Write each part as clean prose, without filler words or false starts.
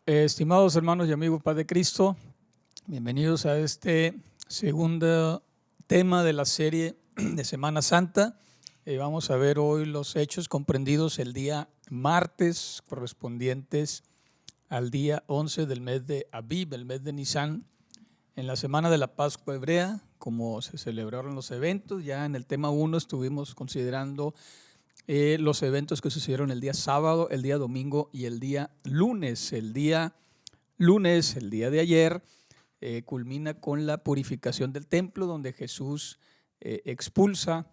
Estimados hermanos y amigos Paz de Cristo, bienvenidos a este segundo tema de la serie de Semana Santa. Vamos a ver hoy los hechos comprendidos el día martes, correspondientes al día 11 del mes de Abib, el mes de Nisan, en la semana de la Pascua Hebrea, como se celebraron los eventos. Ya en el tema 1 estuvimos considerando los eventos que sucedieron el día sábado, el día domingo y el día lunes. El día lunes, el día de ayer, culmina con la purificación del templo, donde Jesús expulsa,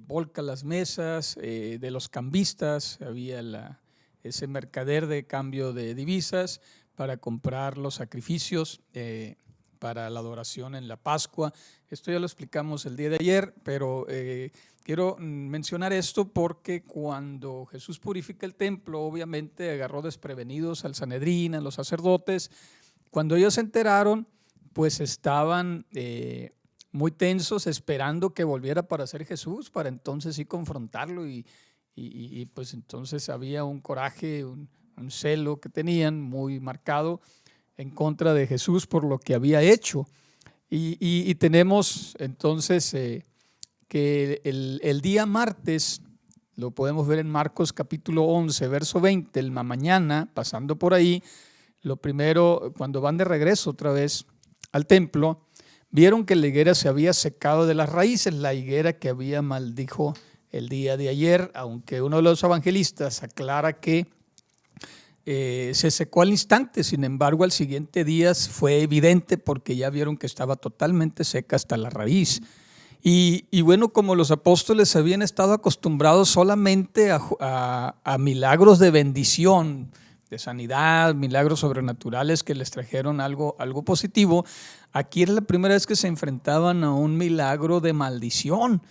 volca las mesas de los cambistas. Había ese mercader de cambio de divisas para comprar los sacrificios para la adoración en la Pascua. Esto ya lo explicamos el día de ayer, pero quiero mencionar esto porque cuando Jesús purifica el templo, obviamente agarró desprevenidos al Sanedrín, a los sacerdotes. Cuando ellos se enteraron, pues estaban muy tensos, esperando que volviera para ser Jesús, para entonces sí confrontarlo y pues entonces había un coraje, un celo que tenían muy marcado en contra de Jesús por lo que había hecho. Y tenemos entonces que el día martes, lo podemos ver en Marcos capítulo 11, verso 20, la mañana, pasando por ahí, lo primero, cuando van de regreso otra vez al templo, vieron que la higuera se había secado de las raíces, la higuera que había maldijo el día de ayer, aunque uno de los evangelistas aclara que se secó al instante. Sin embargo, al siguiente día fue evidente porque ya vieron que estaba totalmente seca hasta la raíz. Y bueno, como los apóstoles habían estado acostumbrados solamente a milagros de bendición, de sanidad, milagros sobrenaturales que les trajeron algo positivo, aquí era la primera vez que se enfrentaban a un milagro de maldición.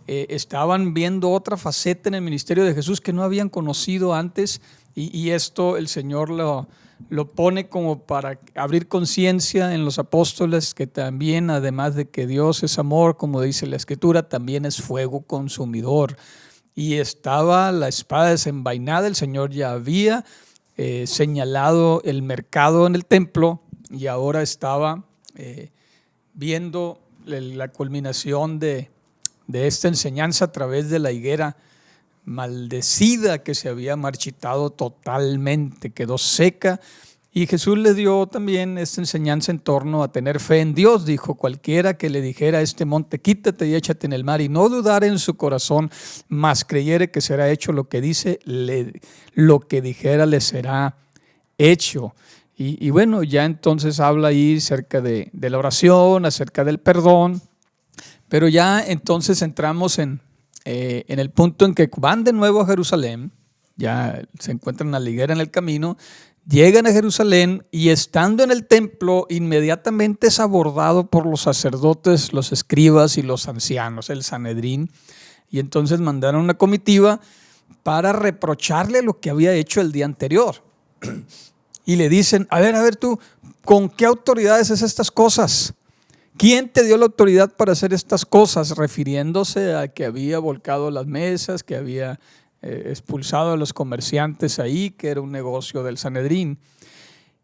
Estaban viendo otra faceta en el ministerio de Jesús que no habían conocido antes, y esto el Señor lo pone como para abrir conciencia en los apóstoles, que también, además de que Dios es amor, como dice la Escritura, también es fuego consumidor. Y estaba la espada desenvainada. El Señor ya había señalado el mercado en el templo y ahora estaba viendo la culminación de esta enseñanza a través de la higuera maldecida que se había marchitado totalmente, quedó seca. Y Jesús le dio también esta enseñanza en torno a tener fe en Dios. Dijo: cualquiera que le dijera a este monte, quítate y échate en el mar, y no dudare en su corazón, mas creyere que será hecho lo que dice, lo que dijera le será hecho. Y bueno, ya entonces habla ahí acerca de la oración, acerca del perdón. Pero ya entonces entramos en el punto en que van de nuevo a Jerusalén. Ya se encuentran a la higuera en el camino, llegan a Jerusalén, y estando en el templo inmediatamente es abordado por los sacerdotes, los escribas y los ancianos, el Sanedrín. Y entonces mandaron una comitiva para reprocharle lo que había hecho el día anterior. Y le dicen: a ver tú, ¿con qué autoridad haces estas cosas? ¿Quién te dio la autoridad para hacer estas cosas? Refiriéndose a que había volcado las mesas, que había expulsado a los comerciantes ahí, que era un negocio del Sanedrín.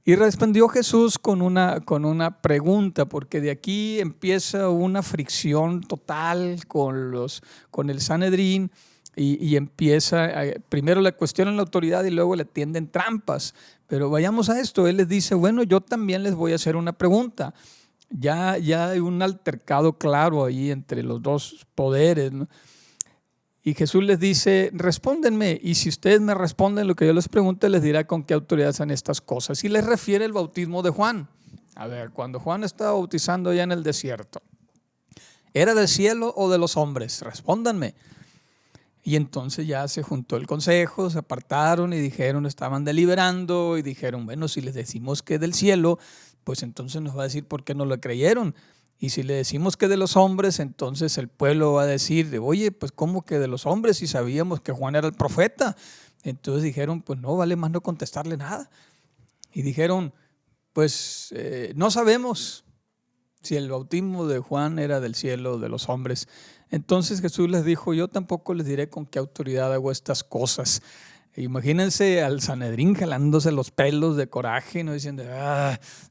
Y respondió Jesús con una pregunta, porque de aquí empieza una fricción total con el Sanedrín, y empieza, primero le cuestionan la autoridad y luego le tienden trampas. Pero vayamos a esto. Él les dice: bueno, yo también les voy a hacer una pregunta. Ya hay un altercado claro ahí entre los dos poderes, ¿no? Y Jesús les dice: respóndenme, y si ustedes me responden lo que yo les pregunte, les dirá con qué autoridad hacen estas cosas. Y les refiere el bautismo de Juan. A ver, cuando Juan estaba bautizando allá en el desierto, ¿era del cielo o de los hombres? Respóndanme. Y entonces ya se juntó el consejo, se apartaron y dijeron, estaban deliberando y dijeron: bueno, si les decimos que es del cielo, pues entonces nos va a decir por qué no lo creyeron. Y si le decimos que de los hombres, entonces el pueblo va a decir: oye, pues ¿cómo que de los hombres si sabíamos que Juan era el profeta? Entonces dijeron: pues no, vale más no contestarle nada. Y dijeron: pues no sabemos si el bautismo de Juan era del cielo o de los hombres. Entonces Jesús les dijo: yo tampoco les diré con qué autoridad hago estas cosas. Imagínense al Sanedrín jalándose los pelos de coraje, ¿no? Diciendo,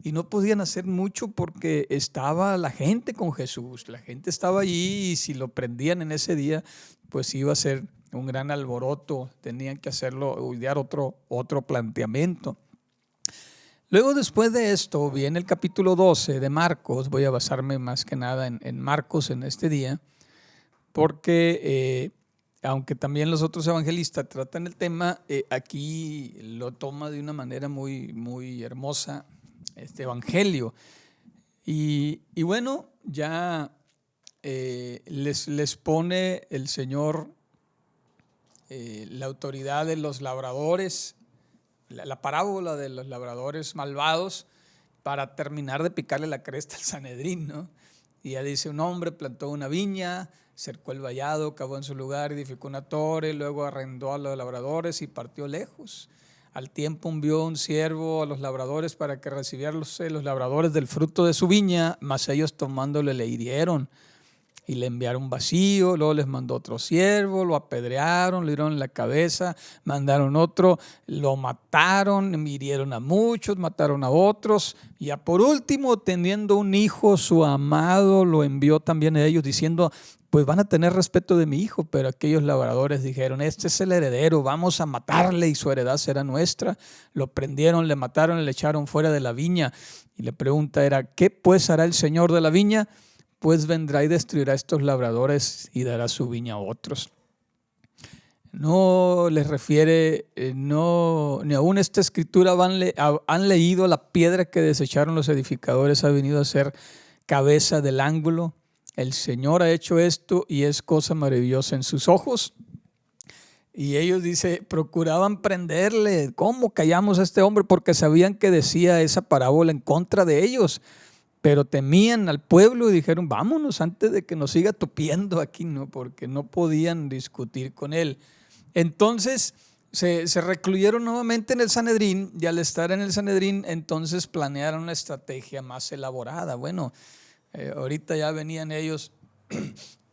y no podían hacer mucho porque estaba la gente con Jesús, la gente estaba allí y si lo prendían en ese día, pues iba a ser un gran alboroto, tenían que hacerlo, idear otro planteamiento. Luego, después de esto, viene el capítulo 12 de Marcos. Voy a basarme más que nada en Marcos en este día, porque aunque también los otros evangelistas tratan el tema, aquí lo toma de una manera muy, muy hermosa este evangelio. Y bueno, ya les pone el Señor la autoridad de los labradores, la parábola de los labradores malvados, para terminar de picarle la cresta al Sanedrín, ¿no? Y ya dice, un hombre plantó una viña, cercó el vallado, cavó en su lugar, edificó una torre, luego arrendó a los labradores y partió lejos. Al tiempo envió un siervo a los labradores para que recibieran los labradores del fruto de su viña, mas ellos tomándole le hirieron y le enviaron vacío. Luego les mandó otro siervo, lo apedrearon, le dieron en la cabeza, mandaron otro, lo mataron, hirieron a muchos, mataron a otros. Y ya por último, teniendo un hijo, su amado lo envió también a ellos diciendo, pues van a tener respeto de mi hijo. Pero aquellos labradores dijeron, este es el heredero, vamos a matarle y su heredad será nuestra. Lo prendieron, le mataron, le echaron fuera de la viña. Y la pregunta era, ¿qué pues hará el señor de la viña? Pues vendrá y destruirá a estos labradores y dará su viña a otros. No les refiere, ni aún esta escritura han leído la piedra que desecharon los edificadores, ha venido a ser cabeza del ángulo. El Señor ha hecho esto y es cosa maravillosa en sus ojos. Y ellos, dice, procuraban prenderle. ¿Cómo callamos a este hombre? Porque sabían que decía esa parábola en contra de ellos. Pero temían al pueblo y dijeron, vámonos antes de que nos siga tupiendo aquí, ¿no? Porque no podían discutir con él. Entonces se recluyeron nuevamente en el Sanedrín, y al estar en el Sanedrín, entonces planearon una estrategia más elaborada. Bueno, ahorita ya venían ellos,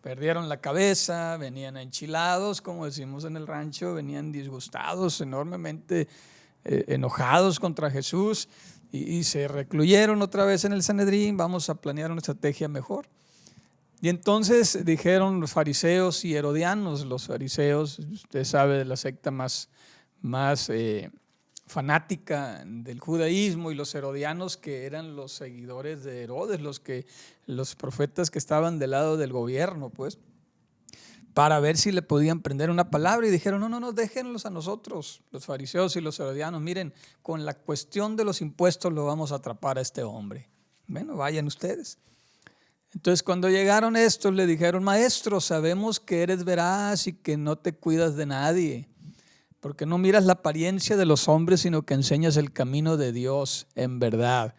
perdieron la cabeza, venían enchilados, como decimos en el rancho, venían disgustados, enormemente enojados contra Jesús. Y se recluyeron otra vez en el Sanedrín, vamos a planear una estrategia mejor. Y entonces dijeron los fariseos y herodianos, los fariseos, usted sabe, de la secta más fanática del judaísmo, y los herodianos, que eran los seguidores de Herodes, los profetas que estaban del lado del gobierno, pues, para ver si le podían prender una palabra. Y dijeron, no, déjenlos a nosotros, los fariseos y los herodianos. Miren, con la cuestión de los impuestos lo vamos a atrapar a este hombre. Bueno, vayan ustedes. Entonces, cuando llegaron estos, le dijeron, maestro, sabemos que eres veraz y que no te cuidas de nadie, porque no miras la apariencia de los hombres, sino que enseñas el camino de Dios en verdad.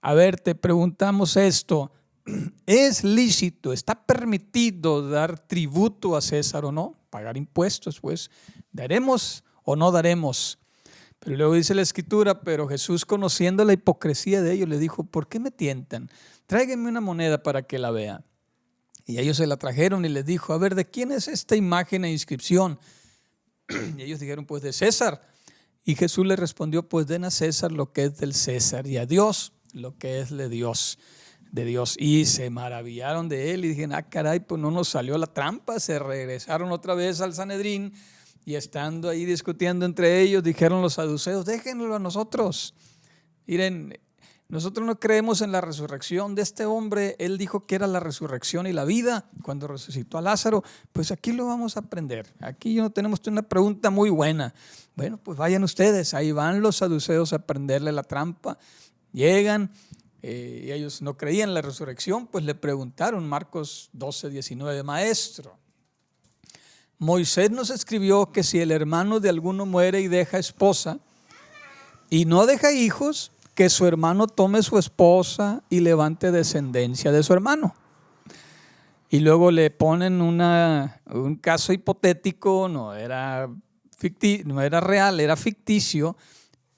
A ver, te preguntamos esto. ¿Es lícito, está permitido dar tributo a César o no? Pagar impuestos, pues, ¿daremos o no daremos? Pero luego dice la escritura, pero Jesús, conociendo la hipocresía de ellos, le dijo, ¿por qué me tientan? Tráiganme una moneda para que la vea. Y ellos se la trajeron y les dijo, a ver, ¿de quién es esta imagen e inscripción? Y ellos dijeron, pues de César. Y Jesús les respondió, pues den a César lo que es del César y a Dios lo que es de Dios. Y se maravillaron de él y dijeron, caray, pues no nos salió la trampa. Se regresaron otra vez al Sanedrín y estando ahí discutiendo entre ellos, dijeron los saduceos, déjenlo a nosotros. Miren, nosotros no creemos en la resurrección de este hombre. Él dijo que era la resurrección y la vida cuando resucitó a Lázaro. Pues aquí lo vamos a aprender. Aquí no tenemos una pregunta muy buena. Bueno, pues vayan ustedes. Ahí van los saduceos a prenderle la trampa. Llegan. Y ellos no creían en la resurrección, pues le preguntaron, Marcos 12:19, maestro, Moisés nos escribió que si el hermano de alguno muere y deja esposa y no deja hijos, que su hermano tome su esposa y levante descendencia de su hermano. Y luego le ponen un caso hipotético, no era real, era ficticio,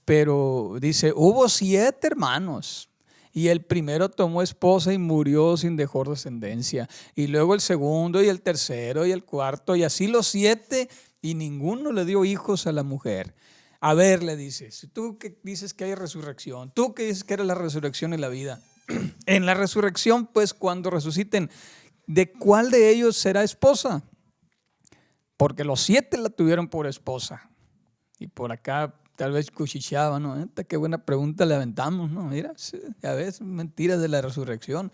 pero dice, hubo 7 hermanos. Y el primero tomó esposa y murió sin dejar descendencia. Y luego el segundo y el tercero y el cuarto. Y así los 7 y ninguno le dio hijos a la mujer. A ver, le dices, tú que dices que hay resurrección, tú que dices que eres la resurrección y la vida. En la resurrección, pues cuando resuciten, ¿de cuál de ellos será esposa? Porque los 7 la tuvieron por esposa. Y por acá tal vez cuchicheaban, ¿no? Qué buena pregunta le aventamos, ¿no? Mira, ya ves, mentiras de la resurrección.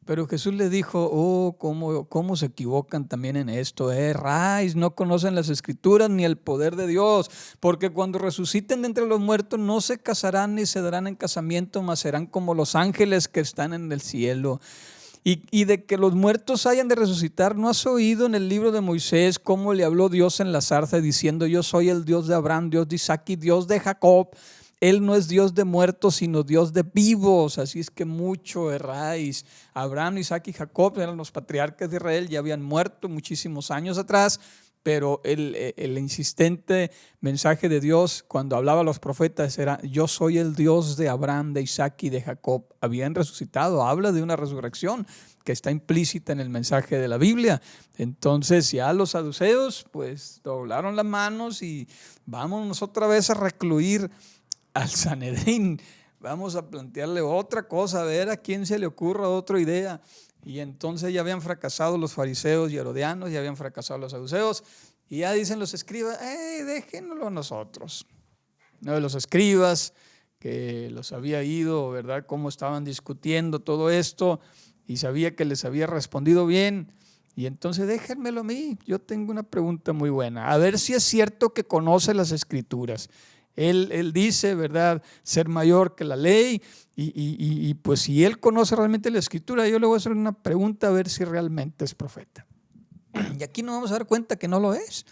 Pero Jesús le dijo, oh, cómo se equivocan también en esto, erráis, no conocen las escrituras ni el poder de Dios, porque cuando resuciten de entre los muertos no se casarán ni se darán en casamiento, mas serán como los ángeles que están en el cielo. Y de que los muertos hayan de resucitar, ¿no has oído en el libro de Moisés cómo le habló Dios en la zarza diciendo, yo soy el Dios de Abraham, Dios de Isaac y Dios de Jacob? Él no es Dios de muertos, sino Dios de vivos. Así es que mucho erráis. Abraham, Isaac y Jacob eran los patriarcas de Israel, ya habían muerto muchísimos años atrás, pero el insistente mensaje de Dios cuando hablaba a los profetas era, yo soy el Dios de Abraham, de Isaac y de Jacob. Habían resucitado, habla de una resurrección que está implícita en el mensaje de la Biblia. Entonces ya los saduceos pues doblaron las manos y vámonos otra vez a recluir al Sanedrín, vamos a plantearle otra cosa, a ver a quién se le ocurra otra idea. Y entonces ya habían fracasado los fariseos y herodianos, ya habían fracasado los saduceos, y ya dicen los escribas, déjenoslo a nosotros. Uno de los escribas que los había ido, ¿verdad? Cómo estaban discutiendo todo esto, y sabía que les había respondido bien, y entonces déjenmelo a mí, yo tengo una pregunta muy buena, a ver si es cierto que conoce las escrituras. Él dice, ¿verdad?, ser mayor que la ley y pues si él conoce realmente la escritura, yo le voy a hacer una pregunta a ver si realmente es profeta. Y aquí nos vamos a dar cuenta que no lo es.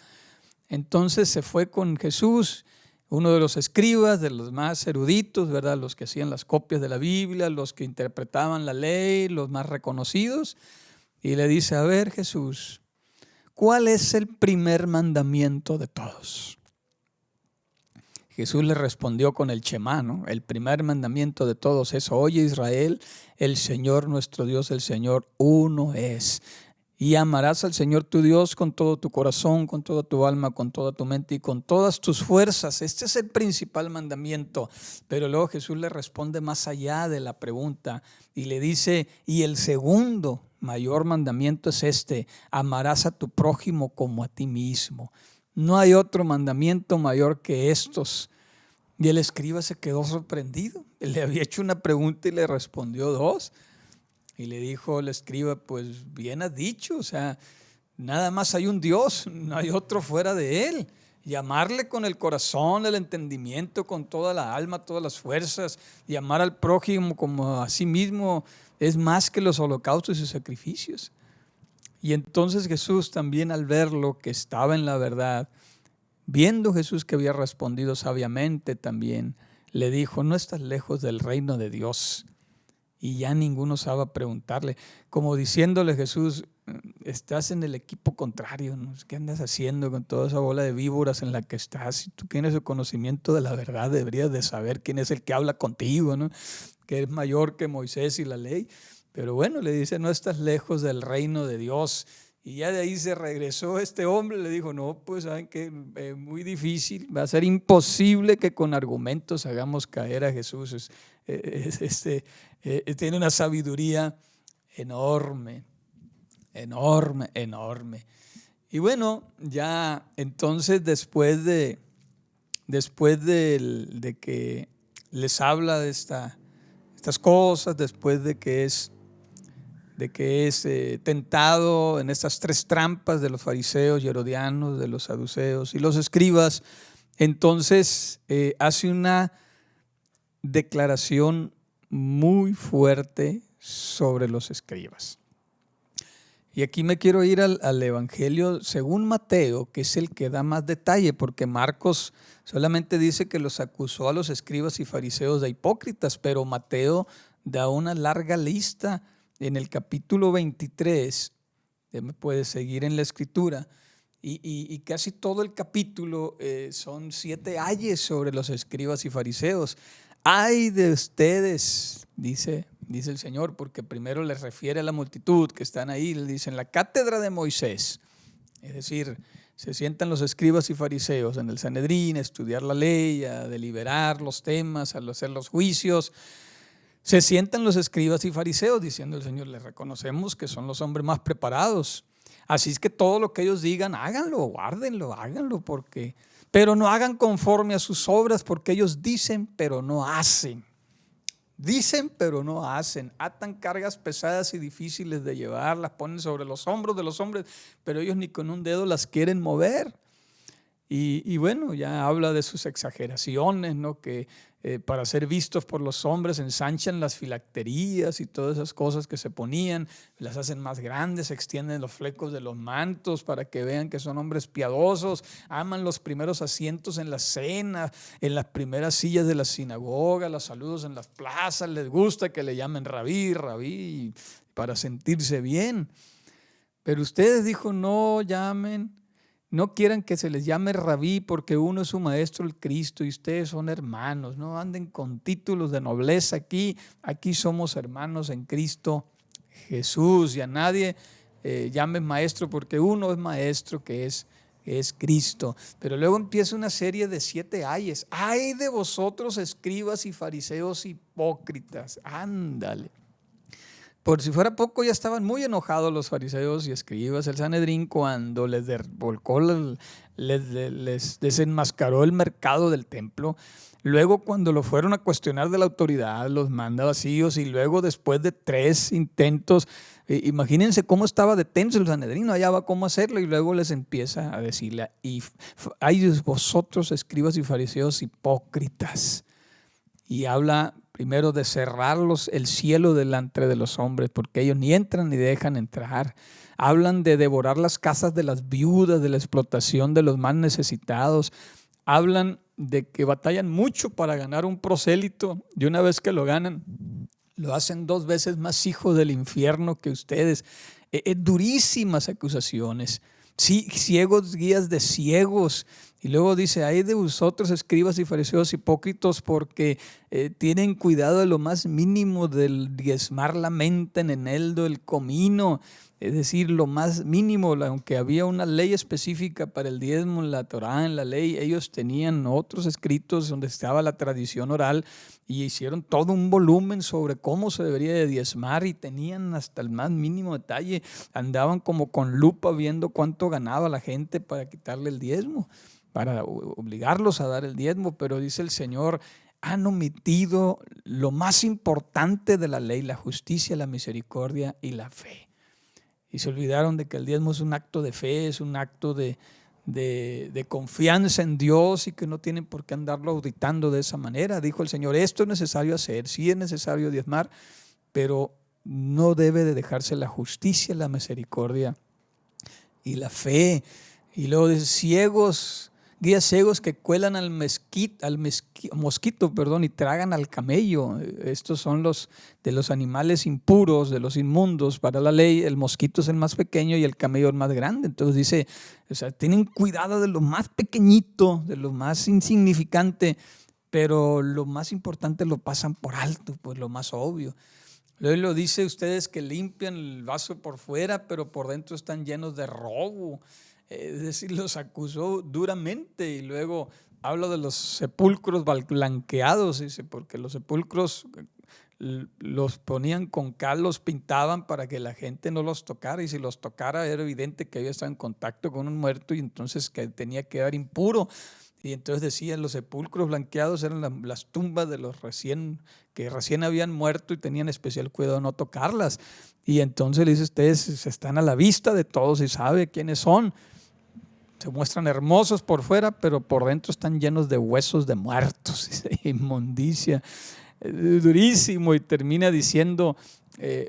Entonces se fue con Jesús, uno de los escribas, de los más eruditos, ¿verdad?, los que hacían las copias de la Biblia, los que interpretaban la ley, los más reconocidos, y le dice, a ver Jesús, ¿cuál es el primer mandamiento de todos? Jesús le respondió con el Shema, ¿no? El primer mandamiento de todos es, oye Israel, el Señor nuestro Dios, el Señor uno es. Y amarás al Señor tu Dios con todo tu corazón, con toda tu alma, con toda tu mente y con todas tus fuerzas. Este es el principal mandamiento. Pero luego Jesús le responde más allá de la pregunta y le dice, y el segundo mayor mandamiento es este, amarás a tu prójimo como a ti mismo. No hay otro mandamiento mayor que estos. Y el escriba se quedó sorprendido. Él le había hecho una pregunta y le respondió 2. Y le dijo el escriba, pues bien has dicho, o sea, nada más hay un Dios, no hay otro fuera de Él. Y amarle con el corazón, el entendimiento, con toda la alma, todas las fuerzas, y amar al prójimo como a sí mismo es más que los holocaustos y sacrificios. Y entonces Jesús también al verlo que estaba en la verdad, viendo Jesús que había respondido sabiamente también, le dijo, no estás lejos del reino de Dios. Y ya ninguno sabe preguntarle, como diciéndole Jesús, estás en el equipo contrario, ¿no? ¿Qué andas haciendo con toda esa bola de víboras en la que estás? Si tú tienes el conocimiento de la verdad, deberías de saber quién es el que habla contigo, ¿no? Que es mayor que Moisés y la ley. Pero bueno, le dice, no estás lejos del reino de Dios. Y ya de ahí se regresó este hombre, le dijo, no, pues saben que es muy difícil, va a ser imposible que con argumentos hagamos caer a Jesús. Tiene una sabiduría enorme, enorme, enorme. Y bueno, ya entonces después de que les habla de estas cosas, después de que es tentado en estas 3 trampas de los fariseos y herodianos, de los saduceos y los escribas, entonces hace una declaración muy fuerte sobre los escribas. Y aquí me quiero ir al Evangelio según Mateo, que es el que da más detalle, porque Marcos solamente dice que los acusó a los escribas y fariseos de hipócritas, pero Mateo da una larga lista en el capítulo 23, me puede seguir en la escritura, y casi todo el capítulo son 7 ayes sobre los escribas y fariseos. Ay de ustedes, dice el Señor, porque primero les refiere a la multitud que están ahí, le dicen la cátedra de Moisés, es decir, Se sientan los escribas y fariseos en el Sanedrín a estudiar la ley, a deliberar los temas, a hacer los juicios. Se sientan los escribas y fariseos diciendo el Señor, les reconocemos que son los hombres más preparados. Así es que todo lo que ellos digan, háganlo, guárdenlo, háganlo, pero no hagan conforme a sus obras, porque ellos dicen, pero no hacen. Dicen, pero no hacen. Atan cargas pesadas y difíciles de llevar, las ponen sobre los hombros de los hombres, pero ellos ni con un dedo las quieren mover. Y bueno, ya habla de sus exageraciones, ¿no? Que para ser vistos por los hombres ensanchan las filacterías y todas esas cosas que se ponían, las hacen más grandes, extienden los flecos de los mantos para que vean que son hombres piadosos, aman los primeros asientos en la cena, en las primeras sillas de la sinagoga, los saludos en las plazas, les gusta que le llamen rabí, rabí, para sentirse bien. Pero ustedes, dijo, no quieran que se les llame rabí porque uno es su maestro el Cristo y ustedes son hermanos. No anden con títulos de nobleza aquí somos hermanos en Cristo Jesús. Y a nadie llamen maestro porque uno es maestro que es Cristo. Pero luego empieza una serie de 7 ayes. Ay de vosotros escribas y fariseos hipócritas. Ándale. Por si fuera poco, ya estaban muy enojados los fariseos y escribas, el Sanedrín, cuando les desenmascaró el mercado del templo. Luego, cuando lo fueron a cuestionar de la autoridad, los manda vacíos. Y luego, después de 3 intentos, imagínense cómo estaba de tenso el Sanedrín, no hallaba cómo hacerlo. Y luego les empieza a decirle, ay vosotros escribas y fariseos hipócritas. Y habla primero de cerrarlos el cielo delante de los hombres, porque ellos ni entran ni dejan entrar. Hablan de devorar las casas de las viudas, de la explotación de los más necesitados. Hablan de que batallan mucho para ganar un prosélito, y una vez que lo ganan, lo hacen 2 veces más hijo del infierno que ustedes. Durísimas acusaciones. Sí, ciegos, guías de ciegos. Y luego dice, ay de vosotros escribas y fariseos hipócritas, porque tienen cuidado de lo más mínimo, del diezmar la menta, en eneldo, el comino. Es decir, lo más mínimo, aunque había una ley específica para el diezmo en la Torá, en la ley, ellos tenían otros escritos donde estaba la tradición oral y hicieron todo un volumen sobre cómo se debería de diezmar y tenían hasta el más mínimo detalle. Andaban como con lupa viendo cuánto ganaba la gente para quitarle el diezmo, para obligarlos a dar el diezmo. Pero dice el Señor, han omitido lo más importante de la ley, la justicia, la misericordia y la fe. Y se olvidaron de que el diezmo es un acto de fe, es un acto de confianza en Dios y que no tienen por qué andarlo auditando de esa manera. Dijo el Señor, esto es necesario hacer, sí es necesario diezmar, pero no debe de dejarse la justicia, la misericordia y la fe. Y luego dice, guías ciegos que cuelan al mosquito, y tragan al camello. Estos son de los animales impuros, de los inmundos. Para la ley, el mosquito es el más pequeño y el camello el más grande. Entonces dice, o sea, tienen cuidado de lo más pequeñito, de lo más insignificante, pero lo más importante lo pasan por alto, pues lo más obvio. Luego lo dice, ustedes que limpian el vaso por fuera, pero por dentro están llenos de robo. Es decir, los acusó duramente. Y luego habla de los sepulcros blanqueados, dice, porque los sepulcros los ponían con cal, los pintaban para que la gente no los tocara, y si los tocara era evidente que había estado en contacto con un muerto y entonces que tenía que quedar impuro. Y entonces decían, los sepulcros blanqueados eran las tumbas de los que recién habían muerto y tenían especial cuidado de no tocarlas. Y entonces le dice, ustedes están a la vista de todos y sabe quiénes son. Se muestran hermosos por fuera, pero por dentro están llenos de huesos de muertos, inmundicia. Durísimo. Y termina diciendo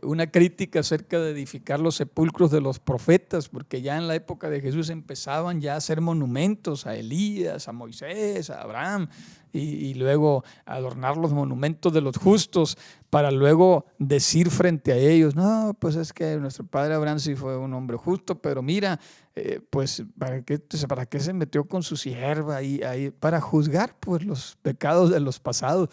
una crítica acerca de edificar los sepulcros de los profetas, porque ya en la época de Jesús empezaban ya a hacer monumentos a Elías, a Moisés, a Abraham, y luego adornar los monumentos de los justos para luego decir frente a ellos, no, pues es que nuestro padre Abraham sí fue un hombre justo, pero mira, pues ¿para qué se metió con su sierva ahí para juzgar pues los pecados de los pasados?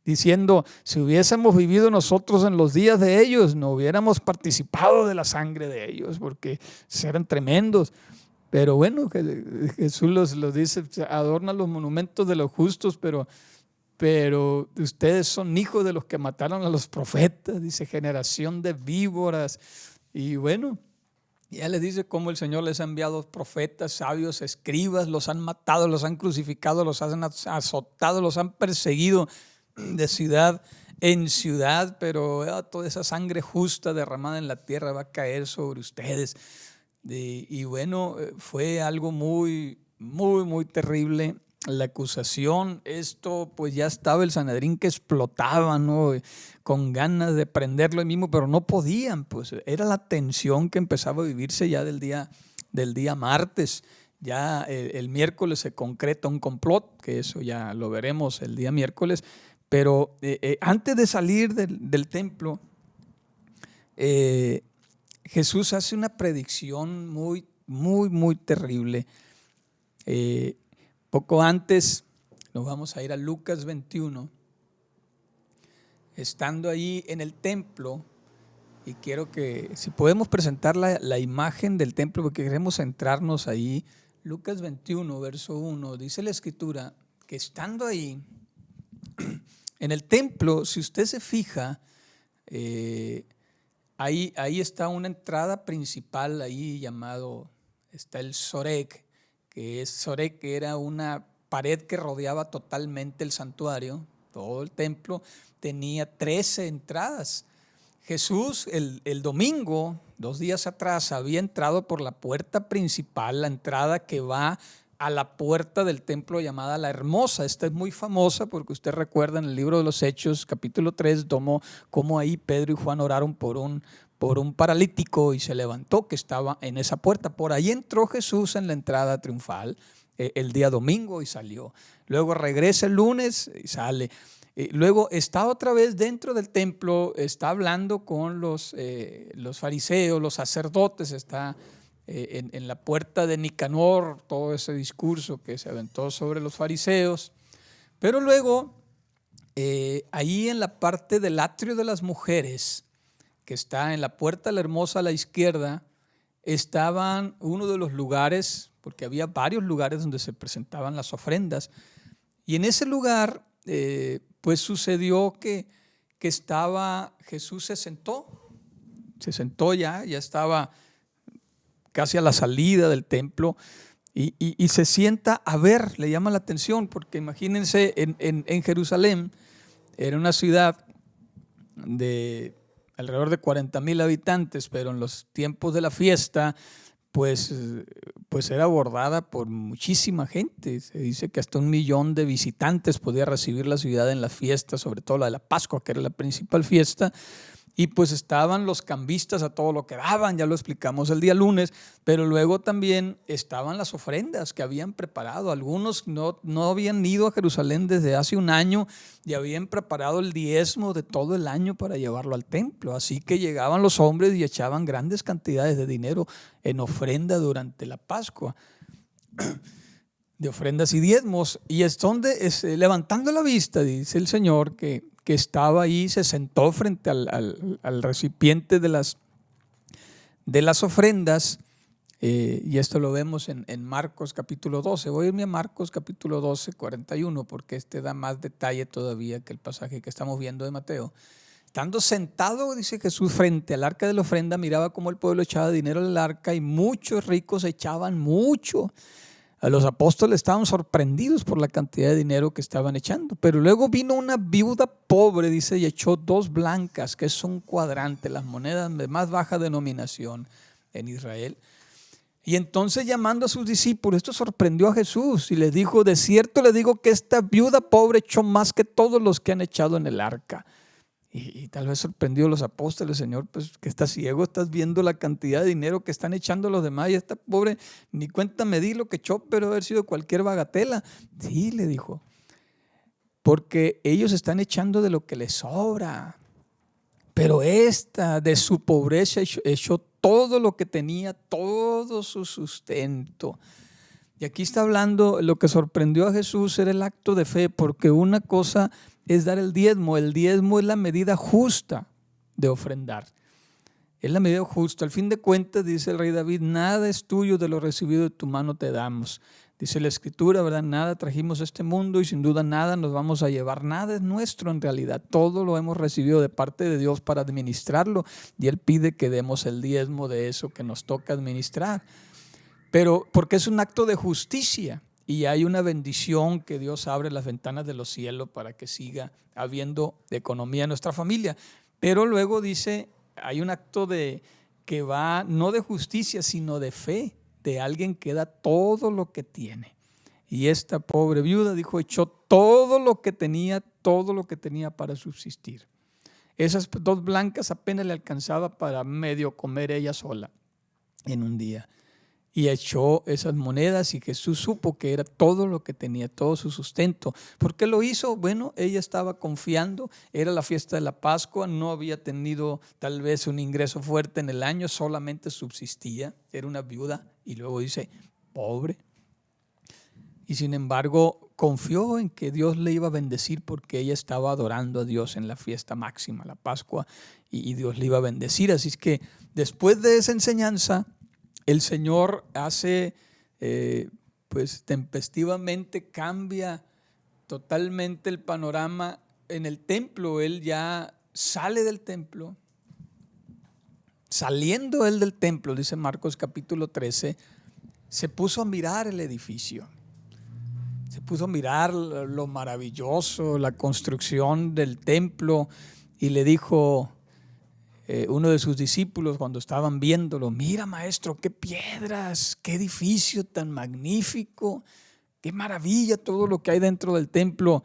Diciendo, si hubiésemos vivido nosotros en los días de ellos, no hubiéramos participado de la sangre de ellos, porque eran tremendos. Pero bueno, Jesús los dice, adornan los monumentos de los justos, pero ustedes son hijos de los que mataron a los profetas, dice, generación de víboras. Y bueno, ya les dice cómo el Señor les ha enviado profetas, sabios, escribas, los han matado, los han crucificado, los han azotado, los han perseguido de ciudad en ciudad, pero toda esa sangre justa derramada en la tierra va a caer sobre ustedes. Y bueno, fue algo muy, muy, muy terrible. La acusación, esto pues ya estaba el Sanedrín que explotaba, ¿no? Con ganas de prenderlo ahí mismo, pero no podían, pues era la tensión que empezaba a vivirse ya del día martes. Ya el miércoles se concreta un complot, que eso ya lo veremos el día miércoles, pero antes de salir del templo, Jesús hace una predicción muy, muy, muy terrible. Poco antes, nos vamos a ir a Lucas 21, estando ahí en el templo, y quiero que, si podemos presentar la imagen del templo, porque queremos centrarnos ahí. Lucas 21, verso 1, dice la Escritura que estando ahí, en el templo, si usted se fija, ahí está una entrada principal, ahí llamado, está el Sorek, que era una pared que rodeaba totalmente el santuario, todo el templo, tenía 13 entradas. Jesús el domingo, 2 días atrás, había entrado por la puerta principal, la entrada que va a la puerta del templo llamada La Hermosa. Esta es muy famosa porque usted recuerda en el libro de los Hechos, capítulo 3, cómo ahí Pedro y Juan oraron por un paralítico y se levantó, que estaba en esa puerta. Por ahí entró Jesús en la entrada triunfal el día domingo y salió. Luego regresa el lunes y sale. Luego está otra vez dentro del templo, está hablando con los fariseos, los sacerdotes, está en la puerta de Nicanor, todo ese discurso que se aventó sobre los fariseos. Pero luego, ahí en la parte del atrio de las mujeres, que está en la puerta de La Hermosa a la izquierda, estaban uno de los lugares, porque había varios lugares donde se presentaban las ofrendas, y en ese lugar pues sucedió que Jesús se sentó ya estaba casi a la salida del templo, y se sienta a ver. Le llama la atención porque imagínense, en Jerusalén era una ciudad de alrededor de 40,000 habitantes, pero en los tiempos de la fiesta pues era abordada por muchísima gente. Se dice que hasta 1 millón de visitantes podía recibir la ciudad en las fiestas, sobre todo la de la Pascua, que era la principal fiesta. Y pues estaban los cambistas a todo lo que daban, ya lo explicamos el día lunes, pero luego también estaban las ofrendas que habían preparado. Algunos no habían ido a Jerusalén desde hace 1 año y habían preparado el diezmo de todo el año para llevarlo al templo. Así que llegaban los hombres y echaban grandes cantidades de dinero en ofrenda durante la Pascua, de ofrendas y diezmos. Y es donde, levantando la vista, dice el Señor que estaba ahí, se sentó frente al recipiente de las ofrendas, y esto lo vemos en Marcos capítulo 12. Voy a irme a Marcos capítulo 12, 41, porque da más detalle todavía que el pasaje que estamos viendo de Mateo. Estando sentado, dice Jesús, frente al arca de la ofrenda, miraba cómo el pueblo echaba dinero al arca y muchos ricos echaban mucho. A los apóstoles estaban sorprendidos por la cantidad de dinero que estaban echando. Pero luego vino una viuda pobre, dice, y echó 2 blancas, que es un cuadrante, las monedas de más baja denominación en Israel. Y entonces, llamando a sus discípulos, esto sorprendió a Jesús y les dijo: de cierto les digo que esta viuda pobre echó más que todos los que han echado en el arca. Y tal vez sorprendió a los apóstoles: Señor, pues que estás ciego, estás viendo la cantidad de dinero que están echando los demás, y esta pobre ni cuenta me di lo que echó, pero haber sido cualquier bagatela. Sí, le dijo, porque ellos están echando de lo que les sobra, pero esta de su pobreza echó todo lo que tenía, todo su sustento. Y aquí está hablando, lo que sorprendió a Jesús era el acto de fe, porque una cosa es dar el diezmo. El diezmo es la medida justa de ofrendar. Es la medida justa. Al fin de cuentas, dice el rey David, nada es tuyo de lo recibido de tu mano te damos. Dice la Escritura, ¿verdad? Nada trajimos a este mundo y sin duda nada nos vamos a llevar. Nada es nuestro en realidad. Todo lo hemos recibido de parte de Dios para administrarlo. Y Él pide que demos el diezmo de eso que nos toca administrar. Pero porque es un acto de justicia y hay una bendición que Dios abre las ventanas de los cielos para que siga habiendo economía en nuestra familia. Pero luego dice, hay un acto que va no de justicia, sino de fe, de alguien que da todo lo que tiene. Y esta pobre viuda dijo, echó todo lo que tenía para subsistir. Esas 2 blancas apenas le alcanzaba para medio comer ella sola en un día. Y echó esas monedas y Jesús supo que era todo lo que tenía, todo su sustento. ¿Por qué lo hizo? Bueno, ella estaba confiando, era la fiesta de la Pascua, no había tenido tal vez un ingreso fuerte en el año, solamente subsistía, era una viuda y luego dice, pobre. Y sin embargo, confió en que Dios le iba a bendecir porque ella estaba adorando a Dios en la fiesta máxima, la Pascua, y Dios le iba a bendecir. Así es que después de esa enseñanza, el Señor hace, pues tempestivamente cambia totalmente el panorama en el templo. Él ya sale del templo. Saliendo él del templo, dice Marcos capítulo 13, se puso a mirar el edificio. Se puso a mirar lo maravilloso, la construcción del templo y le dijo uno de sus discípulos cuando estaban viéndolo, mira maestro, qué piedras, qué edificio tan magnífico, qué maravilla todo lo que hay dentro del templo.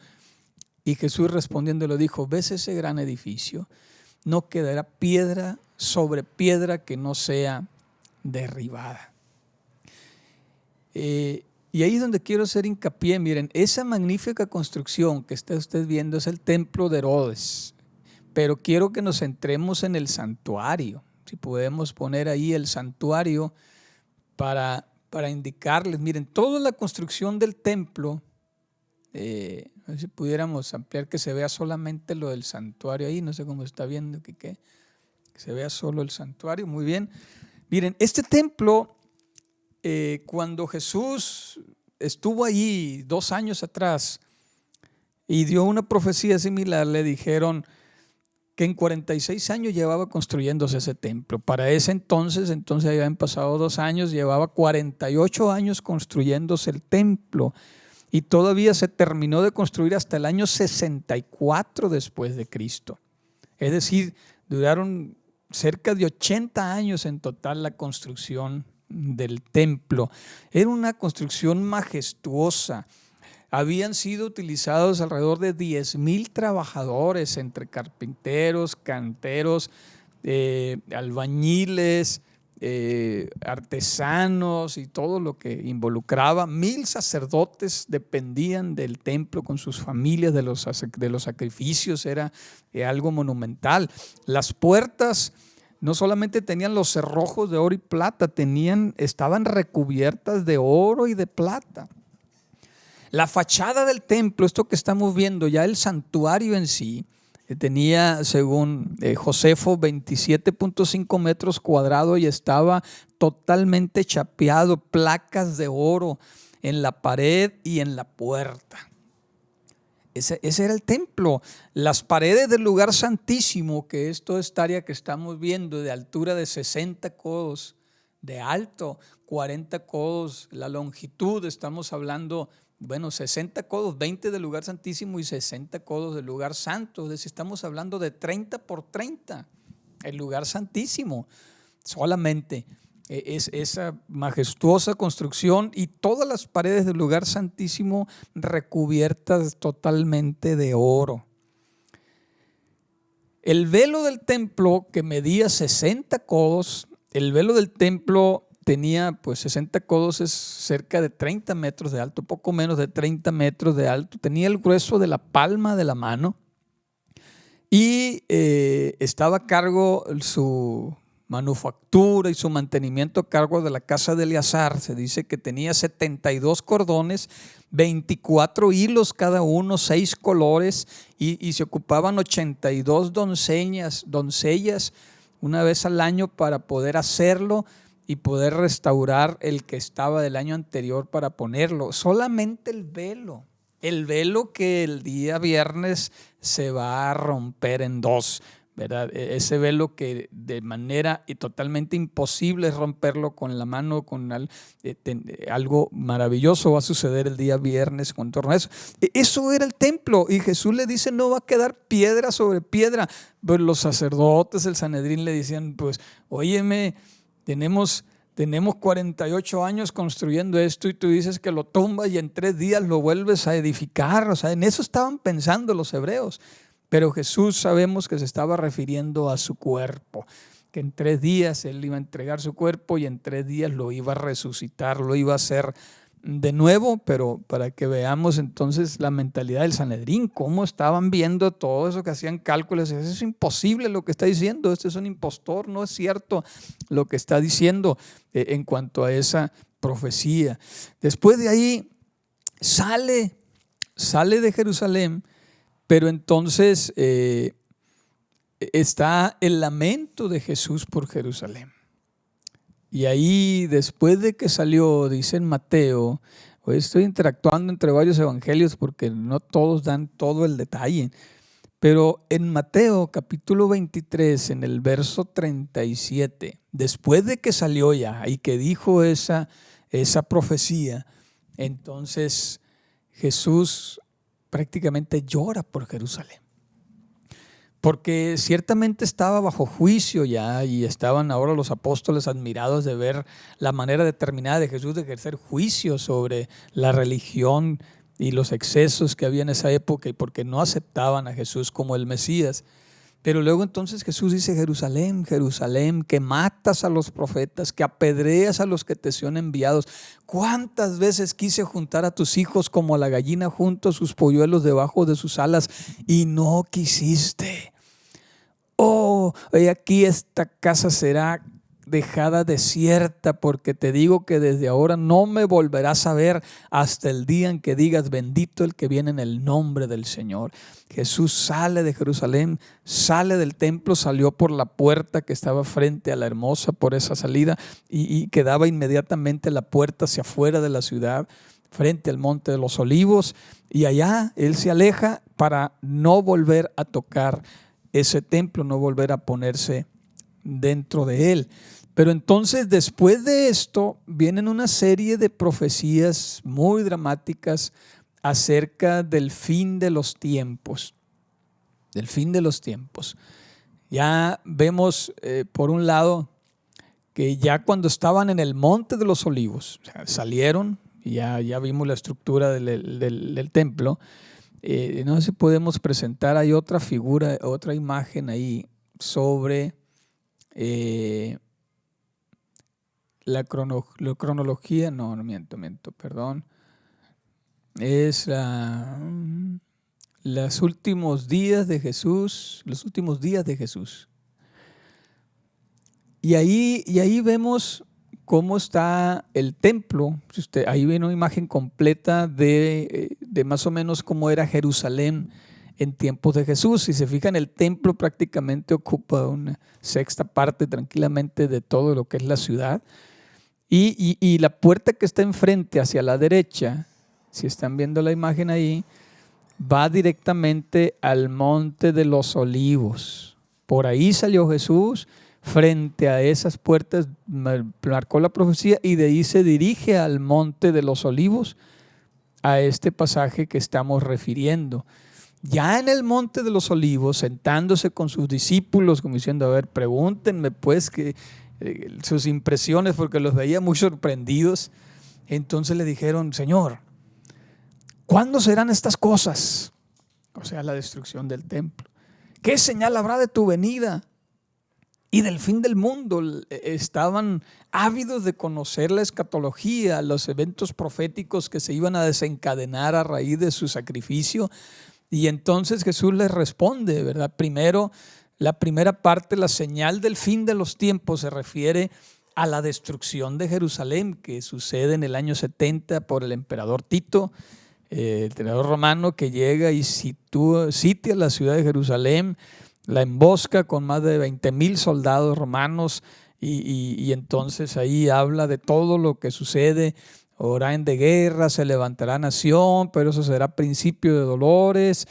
Y Jesús respondiendo le dijo, ¿ves ese gran edificio? No quedará piedra sobre piedra que no sea derribada. Y ahí es donde quiero hacer hincapié. Miren, esa magnífica construcción que está usted viendo es el templo de Herodes. Pero quiero que nos centremos en el santuario. Si podemos poner ahí el santuario para indicarles. Miren, toda la construcción del templo, a ver si pudiéramos ampliar que se vea solamente lo del santuario ahí. No sé cómo está viendo que se vea solo el santuario. Muy bien. Miren, este templo, cuando Jesús estuvo allí 2 años atrás y dio una profecía similar, le dijeron que en 46 años llevaba construyéndose ese templo. Para ese entonces habían pasado 2 años, llevaba 48 años construyéndose el templo y todavía se terminó de construir hasta el año 64 después de Cristo. Es decir, duraron cerca de 80 años en total la construcción del templo. Era una construcción majestuosa. Habían sido utilizados alrededor de 10,000 trabajadores entre carpinteros, canteros, albañiles, artesanos y todo lo que involucraba. 1,000 sacerdotes dependían del templo con sus familias de los sacrificios. Era algo monumental. Las puertas no solamente tenían los cerrojos de oro y plata, estaban recubiertas de oro y de plata. La fachada del templo, esto que estamos viendo, ya el santuario en sí, tenía, según Josefo, 27.5 metros cuadrados y estaba totalmente chapeado, placas de oro en la pared y en la puerta. Ese era el templo. Las paredes del lugar santísimo, que es toda esta área que estamos viendo, de altura de 60 codos, de alto 40 codos, la longitud, estamos hablando, 60 codos, 20 del lugar santísimo y 60 codos del lugar santo. Es decir, estamos hablando de 30 por 30, el lugar santísimo. Solamente es esa majestuosa construcción y todas las paredes del lugar santísimo recubiertas totalmente de oro. El velo del templo, que medía 60 codos, el velo del templo tenía 60 codos, es cerca de 30 metros de alto, poco menos de 30 metros de alto, tenía el grueso de la palma de la mano y estaba a cargo su manufactura y su mantenimiento a cargo de la casa de Eleazar. Se dice que tenía 72 cordones, 24 hilos cada uno, 6 colores y se ocupaban 82 doncellas una vez al año para poder hacerlo y poder restaurar el que estaba del año anterior para ponerlo. Solamente el velo que el día viernes se va a romper en dos, ¿verdad? Ese velo que de manera totalmente imposible es romperlo con la mano, con algo maravilloso va a suceder el día viernes con torno a eso. Eso era el templo, y Jesús le dice: no va a quedar piedra sobre piedra. Pero los sacerdotes, el Sanedrín, le decían: pues óyeme, tenemos 48 años construyendo esto y tú dices que lo tumbas y en 3 días lo vuelves a edificar. O sea, en eso estaban pensando los hebreos. Pero Jesús sabemos que se estaba refiriendo a su cuerpo, que en 3 días Él iba a entregar su cuerpo y en 3 días lo iba a resucitar, lo iba a hacer de nuevo. Pero para que veamos entonces la mentalidad del Sanedrín, cómo estaban viendo todo eso, que hacían cálculos. Eso es imposible lo que está diciendo, este es un impostor, no es cierto lo que está diciendo en cuanto a esa profecía. Después de ahí sale de Jerusalén. Pero entonces está el lamento de Jesús por Jerusalén. Y ahí, después de que salió, dice en Mateo, hoy estoy interactuando entre varios evangelios porque no todos dan todo el detalle, pero en Mateo capítulo 23, en el verso 37, después de que salió ya y que dijo esa profecía, entonces Jesús prácticamente llora por Jerusalén, porque ciertamente estaba bajo juicio ya, y estaban ahora los apóstoles admirados de ver la manera determinada de Jesús de ejercer juicio sobre la religión y los excesos que había en esa época, y porque no aceptaban a Jesús como el Mesías. Pero luego entonces Jesús dice: Jerusalén, Jerusalén, que matas a los profetas, que apedreas a los que te son enviados. ¿Cuántas veces quise juntar a tus hijos como la gallina junto sus polluelos debajo de sus alas, y no quisiste? Oh, he aquí esta casa será dejada desierta, porque te digo que desde ahora no me volverás a ver hasta el día en que digas: bendito el que viene en el nombre del Señor. Jesús sale de Jerusalén, sale del templo, salió por la puerta que estaba frente a la Hermosa, por esa salida, y quedaba inmediatamente la puerta hacia afuera de la ciudad, frente al Monte de los Olivos, y allá Él se aleja para no volver a tocar ese templo, no volver a ponerse dentro de él. Pero entonces, después de esto, vienen una serie de profecías muy dramáticas acerca del fin de los tiempos. Del fin de los tiempos. Ya vemos, por un lado, que ya cuando estaban en el Monte de los Olivos, o sea, salieron, y ya vimos la estructura del templo. No sé si podemos presentar, hay otra figura, otra imagen ahí sobre la cronología. No, miento, perdón. Es los últimos días de Jesús, Y ahí vemos cómo está el templo. Ahí viene una imagen completa de más o menos cómo era Jerusalén en tiempos de Jesús. Si se fijan, el templo prácticamente ocupa una sexta parte tranquilamente de todo lo que es la ciudad. Y la puerta que está enfrente hacia la derecha, si están viendo la imagen ahí, va directamente al Monte de los Olivos. Por ahí salió Jesús. Frente a esas puertas marcó la profecía, y de ahí se dirige al Monte de los Olivos, a este pasaje que estamos refiriendo. Ya en el Monte de los Olivos, sentándose con sus discípulos, como diciendo: a ver, pregúntenme pues sus impresiones, porque los veía muy sorprendidos. Entonces le dijeron: Señor, ¿cuándo serán estas cosas? O sea, la destrucción del templo. ¿Qué señal habrá de tu venida y del fin del mundo? Estaban ávidos de conocer la escatología, los eventos proféticos que se iban a desencadenar a raíz de su sacrificio. Y entonces Jesús les responde, ¿verdad? Primero, la primera parte, la señal del fin de los tiempos, se refiere a la destrucción de Jerusalén, que sucede en el año 70 por el emperador Tito, el emperador romano, que llega y sitia la ciudad de Jerusalén. la embosca con más de 20,000 soldados romanos y entonces ahí habla de todo lo que sucede. Oirán de guerra, se levantará nación, pero eso será principio de dolores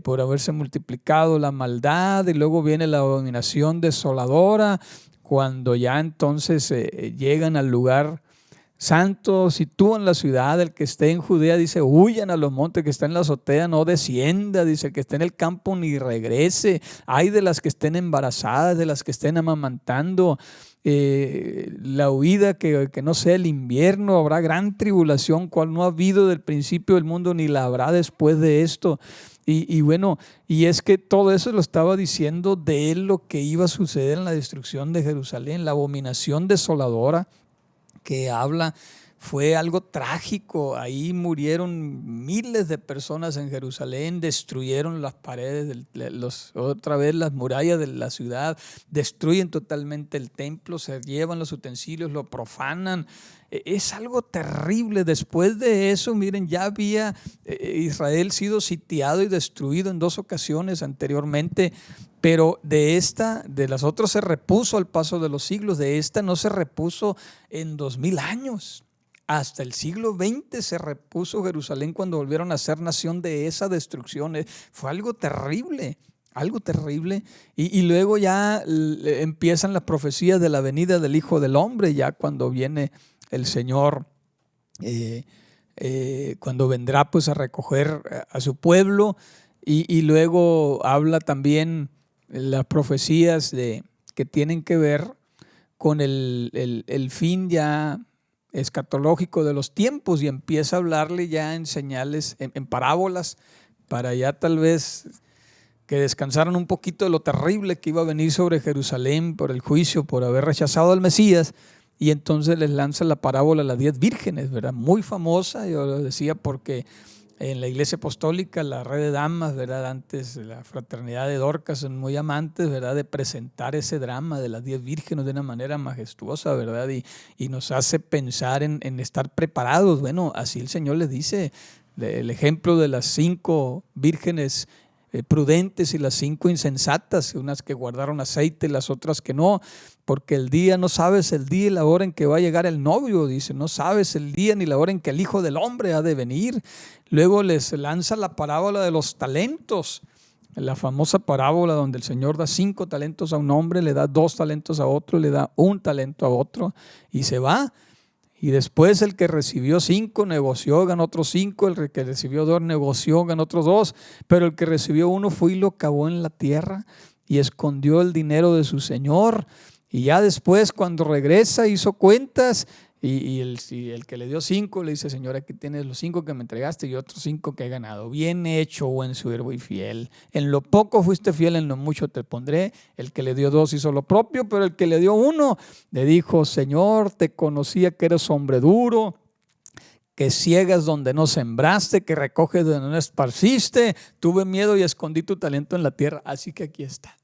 por haberse multiplicado la maldad, y luego viene la abominación desoladora, cuando ya entonces llegan al lugar santo, sitúan la ciudad. El que esté en Judea, dice, huyan a los montes, que está en la azotea no descienda, dice, el que esté en el campo ni regrese. Hay de las que estén embarazadas, de las que estén amamantando. La huida que no sea el invierno, habrá gran tribulación, cual no ha habido del principio del mundo, ni la habrá después de esto. Y bueno, y es que todo eso lo estaba diciendo de él, lo que iba a suceder en la destrucción de Jerusalén, la abominación desoladora que habla. Fue algo trágico. Ahí murieron miles de personas en Jerusalén, destruyeron las paredes, otra vez las murallas de la ciudad, destruyen totalmente el templo, se llevan los utensilios, lo profanan. Es algo terrible. Después de eso, miren, ya había Israel sido sitiado y destruido en 2 ocasiones anteriormente, pero de las otras se repuso al paso de los siglos. De esta no se repuso en 2000 años. Hasta el siglo XX se repuso Jerusalén cuando volvieron a ser nación de esa destrucción. Fue algo terrible, algo terrible. Y luego ya empiezan las profecías de la venida del Hijo del Hombre, ya cuando viene el Señor, cuando vendrá pues a recoger a su pueblo. Y luego habla también las profecías que tienen que ver con el fin ya escatológico de los tiempos, y empieza a hablarle ya en señales, en parábolas, para ya tal vez que descansaran un poquito de lo terrible que iba a venir sobre Jerusalén por el juicio, por haber rechazado al Mesías. Y entonces les lanza la parábola de las 10 vírgenes, ¿verdad? Muy famosa, yo lo decía porque en la iglesia apostólica, la red de damas, ¿verdad? Antes la fraternidad de Dorcas son muy amantes, ¿verdad?, de presentar ese drama de las 10 vírgenes de una manera majestuosa, ¿verdad? Y nos hace pensar en estar preparados. Bueno, así el Señor les dice, el ejemplo de las 5 vírgenes prudentes y las 5 insensatas, unas que guardaron aceite, las otras que no, porque no sabes el día y la hora en que va a llegar el novio, dice, no sabes el día ni la hora en que el Hijo del Hombre ha de venir. Luego les lanza la parábola de los talentos, la famosa parábola donde el Señor da 5 talentos a un hombre, le da 2 talentos a otro, le da 1 talento a otro y se va. Y después el que recibió 5 negoció, ganó otros 5, el que recibió 2 negoció, ganó otros 2, pero el que recibió 1 fue y lo cavó en la tierra y escondió el dinero de su señor. Y ya después, cuando regresa, hizo cuentas y el que le dio 5 le dice, Señor, aquí tienes los 5 que me entregaste y otros 5 que he ganado. Bien hecho, buen siervo y fiel. En lo poco fuiste fiel, en lo mucho te pondré. El que le dio 2 hizo lo propio, pero el que le dio 1 le dijo, Señor, te conocía que eres hombre duro, que ciegas donde no sembraste, que recoges donde no esparciste. Tuve miedo y escondí tu talento en la tierra, así que aquí está.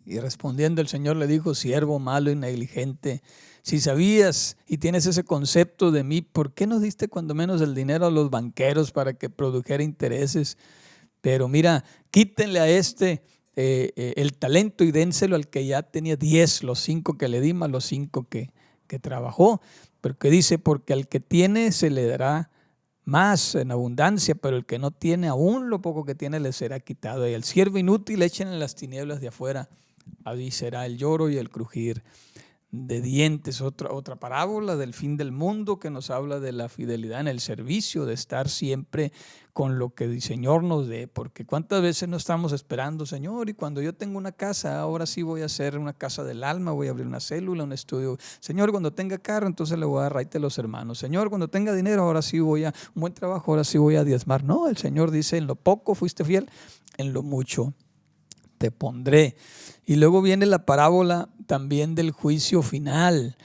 Y respondiendo el Señor le dijo, siervo malo y negligente, si sabías y tienes ese concepto de mí, ¿por qué no diste cuando menos el dinero a los banqueros para que produjera intereses? Pero mira, quítenle a el talento y dénselo al que ya tenía 10, los 5 que le di más los 5 que trabajó. Porque dice, porque al que tiene se le dará más en abundancia, pero el que no tiene, aún lo poco que tiene le será quitado. Y al siervo inútil echen en las tinieblas de afuera, ahí será el lloro y el crujir de dientes. Otra parábola del fin del mundo que nos habla de la fidelidad en el servicio, de estar siempre con lo que el Señor nos dé, porque cuántas veces no estamos esperando, Señor, y cuando yo tengo una casa, ahora sí voy a hacer una casa del alma, voy a abrir una célula, un estudio. Señor, cuando tenga carro, entonces le voy a dar raite a los hermanos. Señor, cuando tenga dinero, ahora sí voy a un buen trabajo, ahora sí voy a diezmar. No, el Señor dice, en lo poco fuiste fiel, en lo mucho te pondré. Y luego viene la parábola también del juicio final.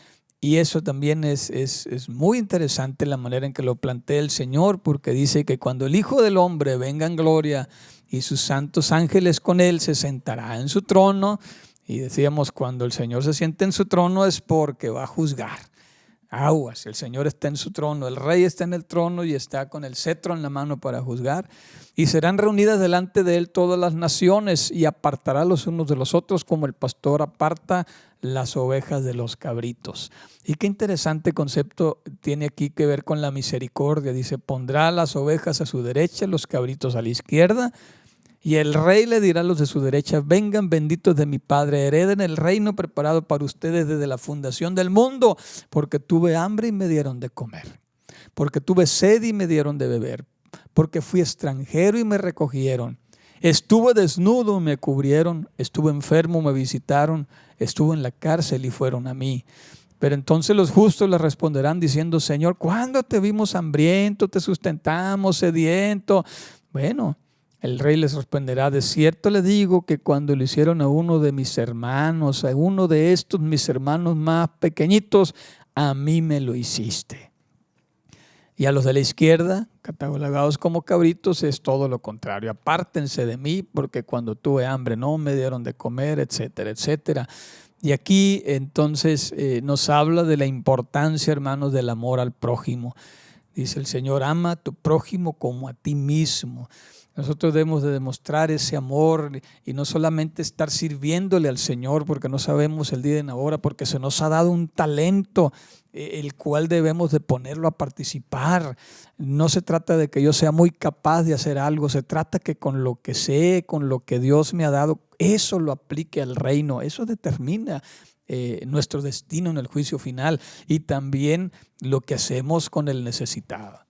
Y eso también es muy interesante la manera en que lo plantea el Señor, porque dice que cuando el Hijo del Hombre venga en gloria y sus santos ángeles con él, se sentará en su trono. Y decíamos, cuando el Señor se siente en su trono es porque va a juzgar. Aguas, el Señor está en su trono, el Rey está en el trono y está con el cetro en la mano para juzgar. Y serán reunidas delante de él todas las naciones y apartará los unos de los otros como el pastor aparta las ovejas de los cabritos. Y qué interesante concepto tiene aquí que ver con la misericordia. Dice, pondrá las ovejas a su derecha, los cabritos a la izquierda. Y el rey le dirá a los de su derecha, vengan benditos de mi Padre, hereden el reino preparado para ustedes desde la fundación del mundo, porque tuve hambre y me dieron de comer, porque tuve sed y me dieron de beber, porque fui extranjero y me recogieron, estuve desnudo y me cubrieron, estuve enfermo, me visitaron, estuve en la cárcel y fueron a mí. Pero entonces los justos le responderán diciendo, Señor, ¿cuándo te vimos hambriento, te sustentamos, sediento? Bueno, el rey les responderá, de cierto le digo que cuando lo hicieron a uno de mis hermanos, a uno de estos mis hermanos más pequeñitos, a mí me lo hiciste. Y a los de la izquierda, catalogados como cabritos, es todo lo contrario. Apártense de mí porque cuando tuve hambre no me dieron de comer, etcétera, etcétera. Y aquí entonces nos habla de la importancia, hermanos, del amor al prójimo. Dice el Señor, ama a tu prójimo como a ti mismo. Nosotros debemos de demostrar ese amor y no solamente estar sirviéndole al Señor porque no sabemos el día de la hora, porque se nos ha dado un talento el cual debemos de ponerlo a participar. No se trata de que yo sea muy capaz de hacer algo, se trata que con lo que sé, con lo que Dios me ha dado, eso lo aplique al reino. Eso determina nuestro destino en el juicio final y también lo que hacemos con el necesitado.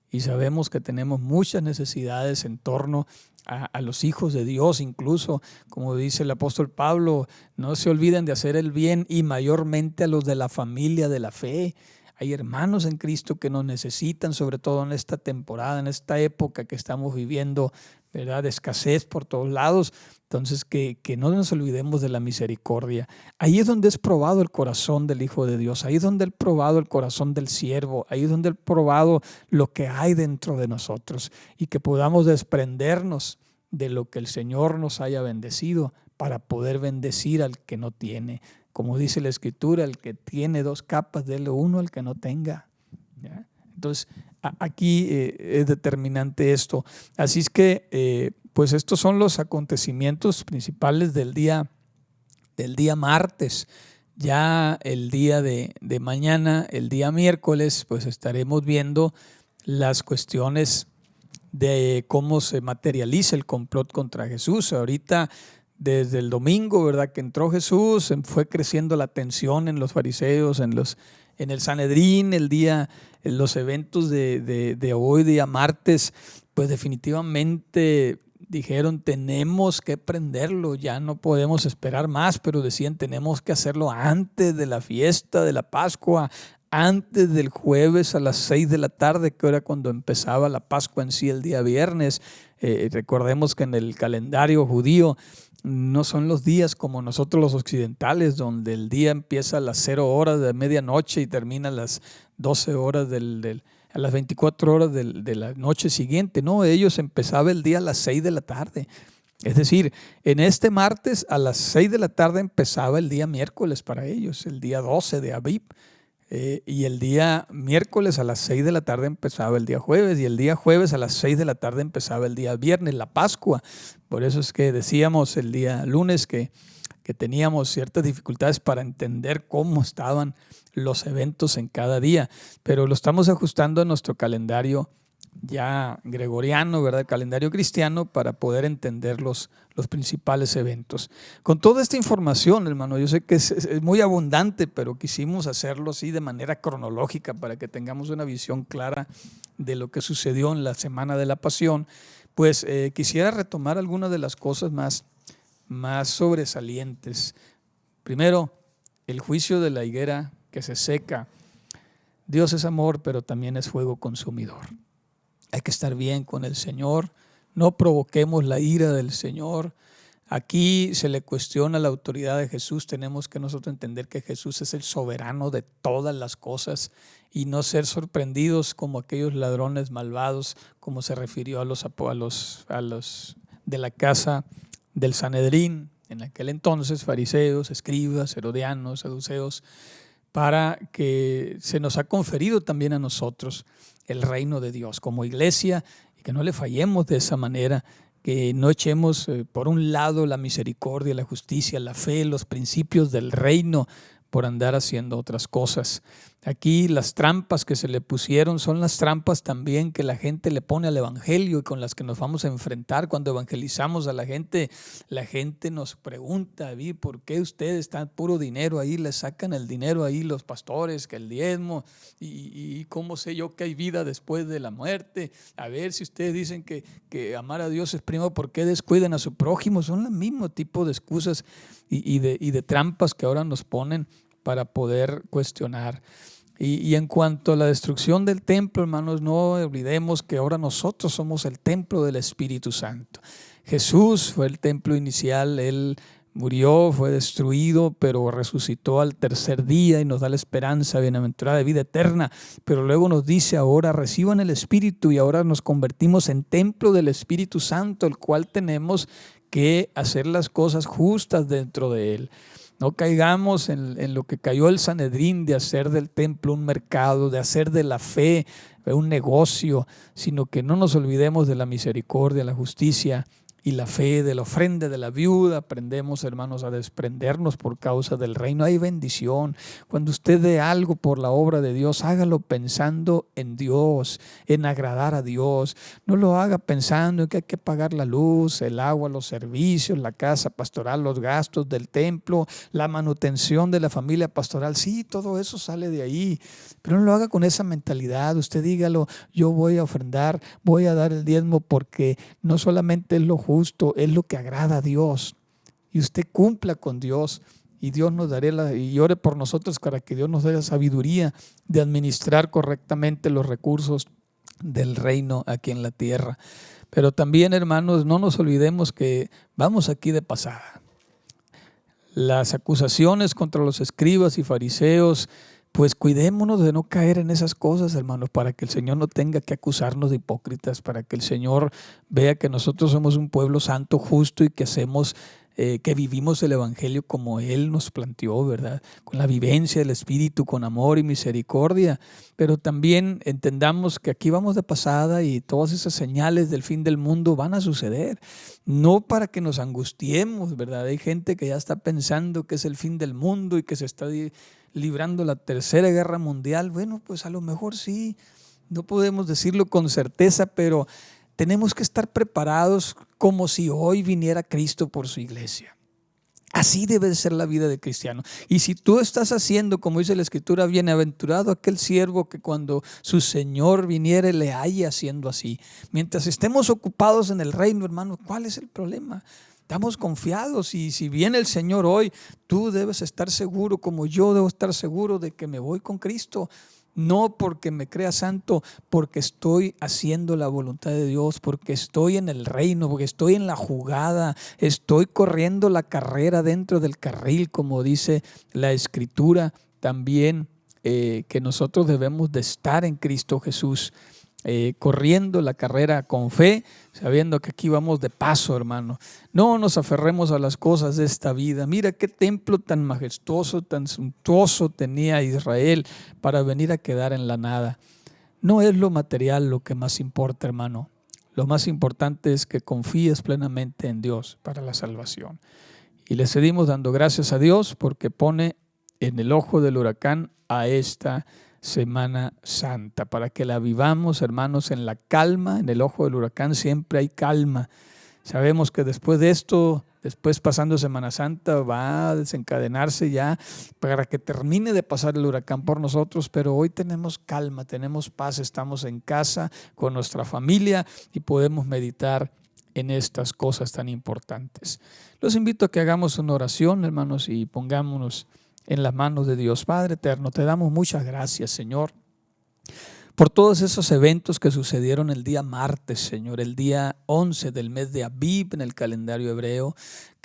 Y sabemos que tenemos muchas necesidades en torno a los hijos de Dios, incluso, como dice el apóstol Pablo, no se olviden de hacer el bien y mayormente a los de la familia de la fe. Hay hermanos en Cristo que nos necesitan, sobre todo en esta temporada, en esta época que estamos viviendo, ¿verdad? De escasez por todos lados. Entonces, que no nos olvidemos de la misericordia. Ahí es donde es probado el corazón del Hijo de Dios. Ahí es donde es probado el corazón del siervo. Ahí es donde es probado lo que hay dentro de nosotros. Y que podamos desprendernos de lo que el Señor nos haya bendecido para poder bendecir al que no tiene. Como dice la Escritura, el que tiene 2 capas, déle uno al que no tenga. ¿Ya? Entonces, aquí es determinante esto. Así es que, pues estos son los acontecimientos principales del día martes. Ya el día de mañana, el día miércoles, pues estaremos viendo las cuestiones de cómo se materializa el complot contra Jesús. Ahorita, desde el domingo, ¿verdad?, que entró Jesús, fue creciendo la tensión en los fariseos, en el Sanedrín, los eventos de hoy, día martes, pues definitivamente dijeron, tenemos que prenderlo, ya no podemos esperar más, pero decían, tenemos que hacerlo antes de la fiesta de la Pascua, antes del jueves a las 6 de la tarde, que era cuando empezaba la Pascua en sí, el día viernes. Recordemos que en el calendario judío no son los días como nosotros los occidentales, donde el día empieza a las 0 horas de medianoche y termina a las 12 horas a las 24 horas de la noche siguiente. No, ellos empezaba el día a las 6 de la tarde. Es decir, en este martes a las 6 de la tarde empezaba el día miércoles para ellos, el día 12 de Abib. Y el día miércoles a las 6 de la tarde empezaba el día jueves, y el día jueves a las 6 de la tarde empezaba el día viernes, la Pascua. Por eso es que decíamos el día lunes que teníamos ciertas dificultades para entender cómo estaban los eventos en cada día, pero lo estamos ajustando a nuestro calendario ya gregoriano, ¿verdad?, el calendario cristiano, para poder entender los principales eventos. Con toda esta información, hermano, yo sé que es muy abundante, pero quisimos hacerlo así de manera cronológica para que tengamos una visión clara de lo que sucedió en la Semana de la Pasión. Pues quisiera retomar algunas de las cosas más sobresalientes. Primero, el juicio de la higuera que se seca. Dios es amor, pero también es fuego consumidor. Hay que estar bien con el Señor, no provoquemos la ira del Señor. Aquí se le cuestiona la autoridad de Jesús. Tenemos que nosotros entender que Jesús es el soberano de todas las cosas y no ser sorprendidos como aquellos ladrones malvados, como se refirió a los de la casa del Sanedrín, en aquel entonces, fariseos, escribas, herodianos, saduceos. para que se nos ha conferido también a nosotros el reino de Dios como iglesia, y que no le fallemos de esa manera, que no echemos por un lado la misericordia, la justicia, la fe, los principios del reino por andar haciendo otras cosas. Aquí las trampas que se le pusieron son las trampas también que la gente le pone al evangelio y con las que nos vamos a enfrentar cuando evangelizamos a la gente. La gente nos pregunta: ¿por qué ustedes están puro dinero ahí? Le sacan el dinero ahí los pastores, que el diezmo, y cómo sé yo que hay vida después de la muerte. A ver, si ustedes dicen que amar a Dios es primero, ¿por qué descuidan a su prójimo? Son el mismo tipo de excusas y de trampas que ahora nos ponen para poder cuestionar. Y en cuanto a la destrucción del templo, hermanos, no olvidemos que ahora nosotros somos el templo del Espíritu Santo. Jesús fue el templo inicial, Él murió, fue destruido, pero resucitó al tercer día y nos da la esperanza bienaventurada de vida eterna. Pero luego nos dice: ahora reciban el Espíritu, y ahora nos convertimos en templo del Espíritu Santo, el cual tenemos que hacer las cosas justas dentro de Él. No caigamos en lo que cayó el Sanedrín, de hacer del templo un mercado, de hacer de la fe un negocio, sino que no nos olvidemos de la misericordia, la justicia y la fe, de la ofrenda de la viuda. Aprendemos, hermanos, a desprendernos por causa del reino. Hay bendición. Cuando usted dé algo por la obra de Dios, hágalo pensando en Dios, en agradar a Dios. No lo haga pensando en que hay que pagar la luz, el agua, los servicios, la casa pastoral, los gastos del templo, la manutención de la familia pastoral. Sí, todo eso sale de ahí, pero no lo haga con esa mentalidad. Usted dígalo: yo voy a ofrendar, voy a dar el diezmo, porque no solamente es lo justo, es lo que agrada a Dios, y usted cumpla con Dios, y Dios nos daré y ore por nosotros para que Dios nos dé la sabiduría de administrar correctamente los recursos del reino aquí en la tierra. Pero también, hermanos, no nos olvidemos que vamos aquí de pasada. Las acusaciones contra los escribas y fariseos, pues cuidémonos de no caer en esas cosas, hermanos, para que el Señor no tenga que acusarnos de hipócritas, para que el Señor vea que nosotros somos un pueblo santo, justo, y que que vivimos el evangelio como Él nos planteó, ¿verdad? Con la vivencia del Espíritu, con amor y misericordia. Pero también entendamos que aquí vamos de pasada, y todas esas señales del fin del mundo van a suceder. No para que nos angustiemos, ¿verdad? Hay gente que ya está pensando que es el fin del mundo y que se está librando la tercera guerra mundial. Bueno, pues a lo mejor sí, no podemos decirlo con certeza, pero tenemos que estar preparados como si hoy viniera Cristo por su iglesia. Así debe de ser la vida de cristiano. Y si tú estás haciendo, como dice la Escritura: bienaventurado aquel siervo que cuando su Señor viniere le halle haciendo así. Mientras estemos ocupados en el reino, hermano, ¿cuál es el problema? Estamos confiados, y si viene el Señor hoy, tú debes estar seguro, como yo debo estar seguro, de que me voy con Cristo. No porque me crea santo, porque estoy haciendo la voluntad de Dios, porque estoy en el reino, porque estoy en la jugada, estoy corriendo la carrera dentro del carril, como dice la Escritura también, que nosotros debemos de estar en Cristo Jesús, corriendo la carrera con fe, sabiendo que aquí vamos de paso, hermano. No nos aferremos a las cosas de esta vida. Mira qué templo tan majestuoso, tan suntuoso tenía Israel para venir a quedar en la nada. No es lo material lo que más importa, hermano. Lo más importante es que confíes plenamente en Dios para la salvación. Y le seguimos dando gracias a Dios porque pone en el ojo del huracán a esta Semana Santa, para que la vivamos, hermanos, en la calma. En el ojo del huracán siempre hay calma. Sabemos que después de esto, después pasando Semana Santa, va a desencadenarse ya para que termine de pasar el huracán por nosotros, pero hoy tenemos calma, tenemos paz, estamos en casa con nuestra familia y podemos meditar en estas cosas tan importantes. Los invito a que hagamos una oración, hermanos, y pongámonos en las manos de Dios. Padre eterno, te damos muchas gracias, Señor, por todos esos eventos que sucedieron el día martes, Señor, el día 11 del mes de Abib en el calendario hebreo,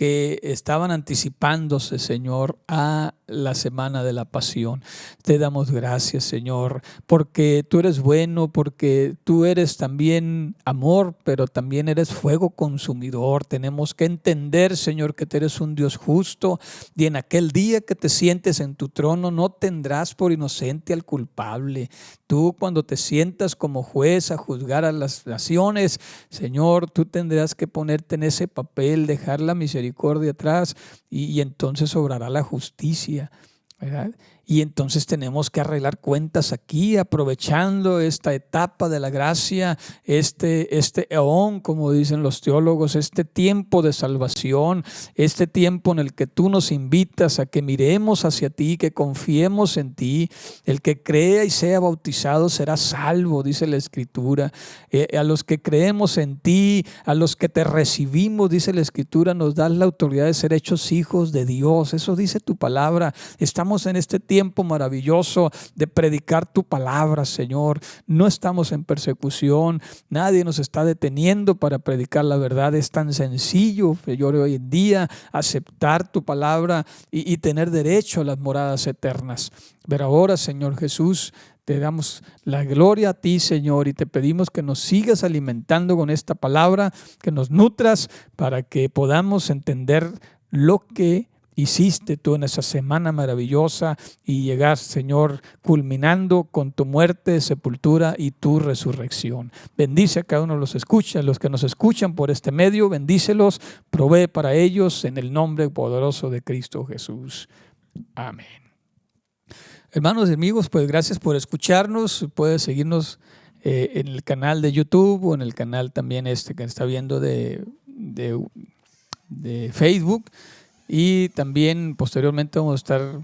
que estaban anticipándose, Señor, a la semana de la pasión. Te damos gracias, Señor, porque tú eres bueno, porque tú eres también amor, pero también eres fuego consumidor. Tenemos que entender, Señor, que tú eres un Dios justo, y en aquel día que te sientes en tu trono no tendrás por inocente al culpable. Tú, cuando te sientas como juez a juzgar a las naciones, Señor, tú tendrás que ponerte en ese papel, dejar la misericordia atrás, y entonces obrará la justicia, ¿verdad? Y entonces tenemos que arreglar cuentas aquí, aprovechando esta etapa de la gracia, este eón, como dicen los teólogos, este tiempo de salvación, este tiempo en el que tú nos invitas a que miremos hacia ti, que confiemos en ti. El que crea y sea bautizado será salvo, dice la Escritura. A los que creemos en ti, a los que te recibimos, dice la Escritura, nos das la autoridad de ser hechos hijos de Dios. Eso dice tu palabra. Estamos en este tiempo maravilloso de predicar tu palabra, Señor. No estamos en persecución, nadie nos está deteniendo para predicar la verdad. Es tan sencillo, Señor, hoy en día aceptar tu palabra y tener derecho a las moradas eternas. Pero ahora, Señor Jesús, te damos la gloria a ti, Señor, y te pedimos que nos sigas alimentando con esta palabra, que nos nutras para que podamos entender lo que hiciste tú en esa semana maravillosa y llegar, Señor, culminando con tu muerte, sepultura y tu resurrección. Bendice a cada uno de los que nos escuchan por este medio, bendícelos, provee para ellos en el nombre poderoso de Cristo Jesús. Amén. Hermanos y amigos, pues gracias por escucharnos. Puedes seguirnos en el canal de YouTube o en el canal también que está viendo de Facebook. Y también posteriormente vamos a estar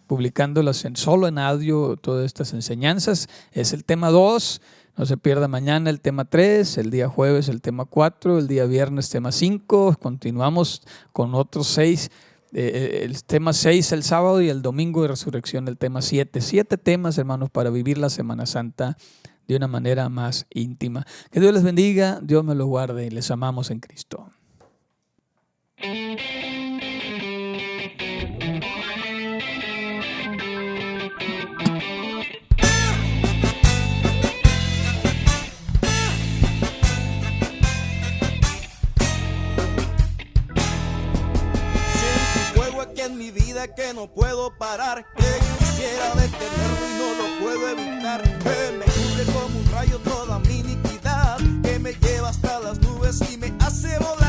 publicándolas solo en audio, todas estas enseñanzas. Es el tema 2, no se pierda mañana el tema 3, el día jueves el tema 4, el día viernes tema 5. Continuamos con otros 6, el tema 6 el sábado y el domingo de resurrección el tema 7. 7 temas, hermanos, para vivir la Semana Santa de una manera más íntima. Que Dios les bendiga, Dios me los guarde y les amamos en Cristo. En mi vida que no puedo parar, que quisiera detenerlo y no lo puedo evitar, que me cubre como un rayo toda mi iniquidad, que me lleva hasta las nubes y me hace volar.